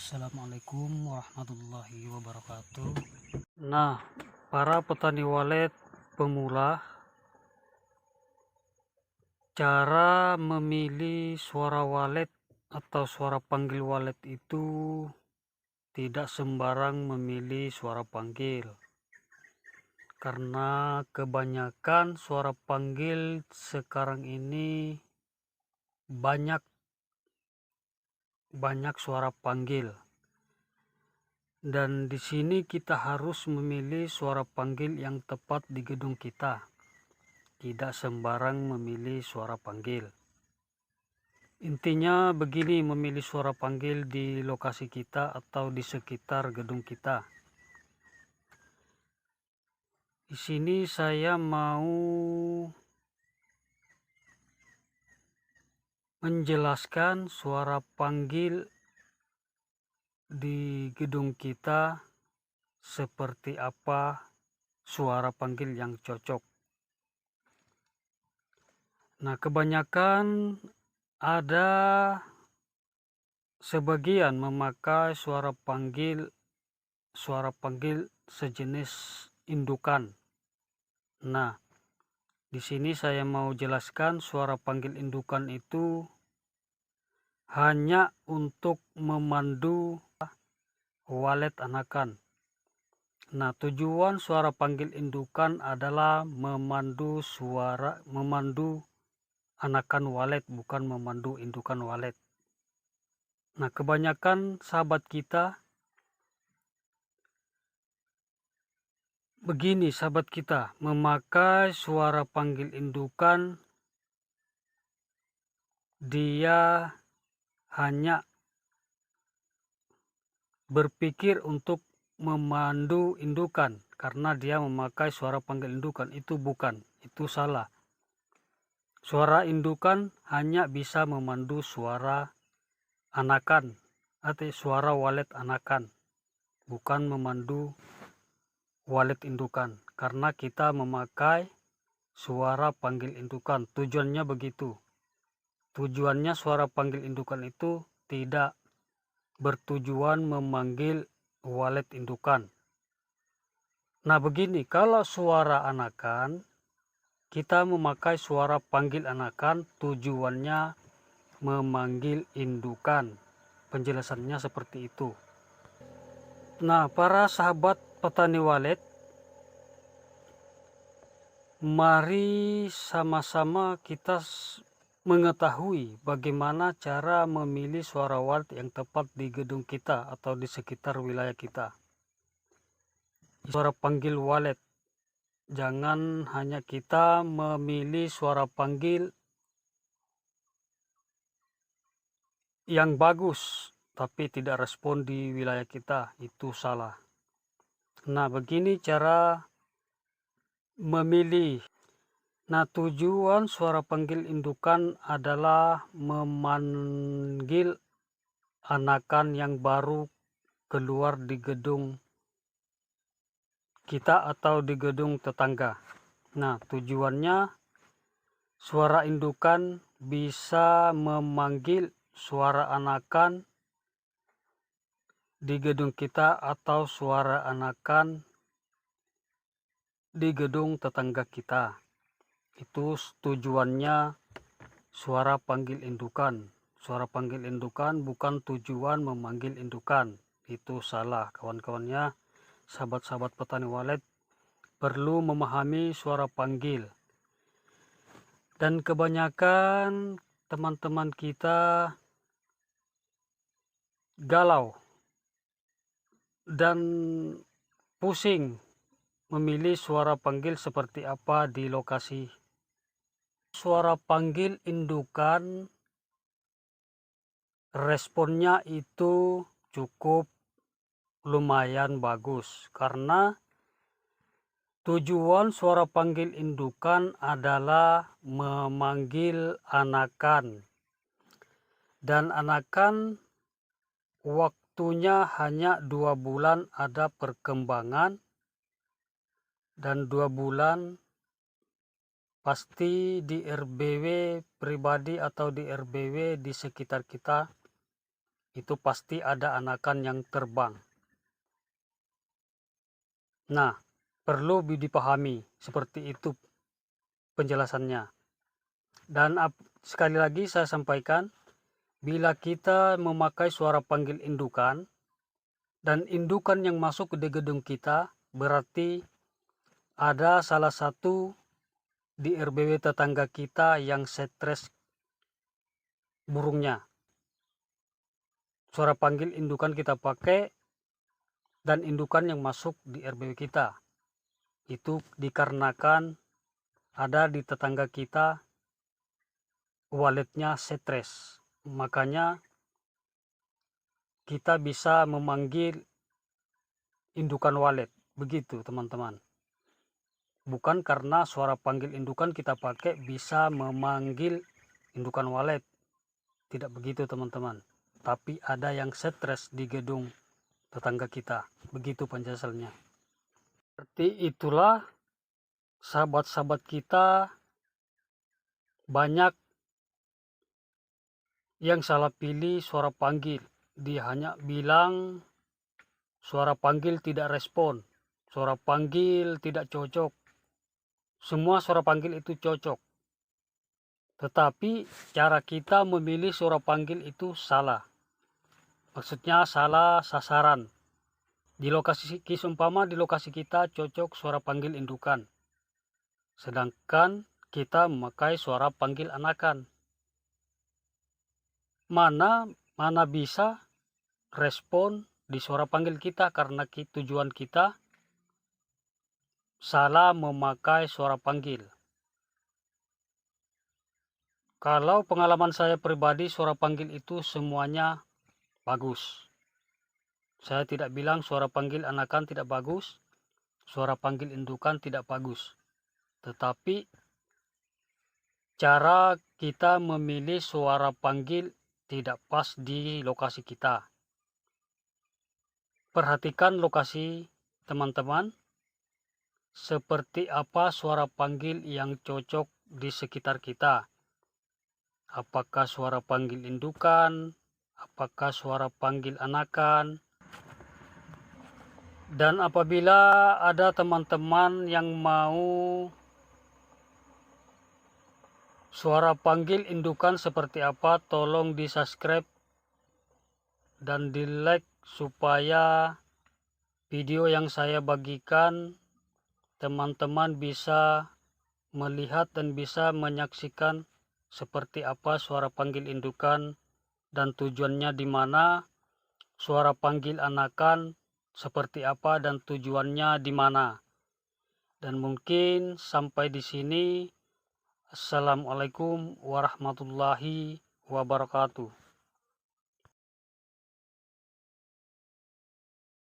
Assalamualaikum warahmatullahi wabarakatuh. Nah, para petani walet pemula, cara memilih suara walet atau suara panggil walet itu tidak sembarang memilih suara panggil, karena kebanyakan suara panggil sekarang ini banyak suara panggil. Dan di sini kita harus memilih suara panggil yang tepat di gedung kita. Tidak sembarang memilih suara panggil. Intinya begini, memilih suara panggil di lokasi kita atau di sekitar gedung kita. Di sini saya mau menjelaskan suara panggil di gedung kita seperti apa suara panggil yang cocok. Nah, kebanyakan ada sebagian memakai suara panggil sejenis indukan. Nah, di sini saya mau jelaskan suara panggil indukan itu hanya untuk memandu walet anakan. Nah, tujuan suara panggil indukan adalah memandu anakan walet, bukan memandu indukan walet. Nah, kebanyakan sahabat kita memakai suara panggil indukan, dia hanya berpikir untuk memandu indukan karena dia memakai suara panggil indukan. Itu salah. Suara indukan hanya bisa memandu suara anakan atau suara walet anakan, bukan memandu walet indukan, karena kita memakai suara panggil indukan. Tujuannya begitu. Tujuannya suara panggil indukan itu tidak bertujuan memanggil walet indukan. Nah, begini, kalau suara anakan, kita memakai suara panggil anakan, tujuannya memanggil indukan. Penjelasannya seperti itu. Nah, para sahabat petani walet, mari sama-sama kita mengetahui bagaimana cara memilih suara walet yang tepat di gedung kita atau di sekitar wilayah kita. Suara panggil walet, jangan hanya kita memilih suara panggil yang bagus tapi tidak respon di wilayah kita, itu salah. Nah, begini cara memilih. Nah, tujuan suara panggil indukan adalah memanggil anakan yang baru keluar di gedung kita atau di gedung tetangga. Nah, tujuannya suara indukan bisa memanggil suara anakan di gedung kita atau suara anakan di gedung tetangga kita. Itu tujuannya suara panggil indukan. Suara panggil indukan bukan tujuan memanggil indukan. Itu salah, kawan-kawannya. Sahabat-sahabat petani walet perlu memahami suara panggil. Dan kebanyakan teman-teman kita galau dan pusing memilih suara panggil seperti apa di lokasi. Suara panggil indukan responnya itu cukup lumayan bagus, karena tujuan suara panggil indukan adalah memanggil anakan, dan anakan waktunya hanya 2 bulan ada perkembangan, dan 2 bulan pasti di RBW pribadi atau di RBW di sekitar kita itu pasti ada anakan yang terbang. Nah, perlu dipahami seperti itu penjelasannya. Dan sekali lagi saya sampaikan, bila kita memakai suara panggil indukan, dan indukan yang masuk ke gedung kita, berarti ada salah satu di RBW tetangga kita yang stres burungnya. Suara panggil indukan kita pakai, dan indukan yang masuk di RBW kita. Itu dikarenakan ada di tetangga kita waletnya stres. Makanya kita bisa memanggil indukan walet. Begitu teman-teman. Bukan karena suara panggil indukan kita pakai bisa memanggil indukan walet. Tidak begitu teman-teman. Tapi ada yang stres di gedung tetangga kita. Begitu penjelasannya. Seperti itulah sahabat-sahabat kita banyak yang salah pilih suara panggil. Dia hanya bilang suara panggil tidak respon. Suara panggil tidak cocok. Semua suara panggil itu cocok. Tetapi cara kita memilih suara panggil itu salah. Maksudnya salah sasaran. Di lokasi seumpama di lokasi kita cocok suara panggil indukan. Sedangkan kita memakai suara panggil anakan. Mana bisa respon di suara panggil kita karena tujuan kita salah memakai suara panggil. Kalau pengalaman saya pribadi, suara panggil itu semuanya bagus. Saya tidak bilang suara panggil anakan tidak bagus, suara panggil indukan tidak bagus. Tetapi cara kita memilih suara panggil tidak pas di lokasi kita. Perhatikan lokasi teman-teman, seperti apa suara panggil yang cocok di sekitar kita. Apakah suara panggil indukan, apakah suara panggil anakan. Dan apabila ada teman-teman yang mau suara panggil indukan seperti apa, tolong di subscribe dan di like supaya video yang saya bagikan teman-teman bisa melihat dan bisa menyaksikan seperti apa suara panggil indukan dan tujuannya di mana, suara panggil anakan seperti apa dan tujuannya di mana. Dan mungkin sampai di sini. Assalamualaikum warahmatullahi wabarakatuh.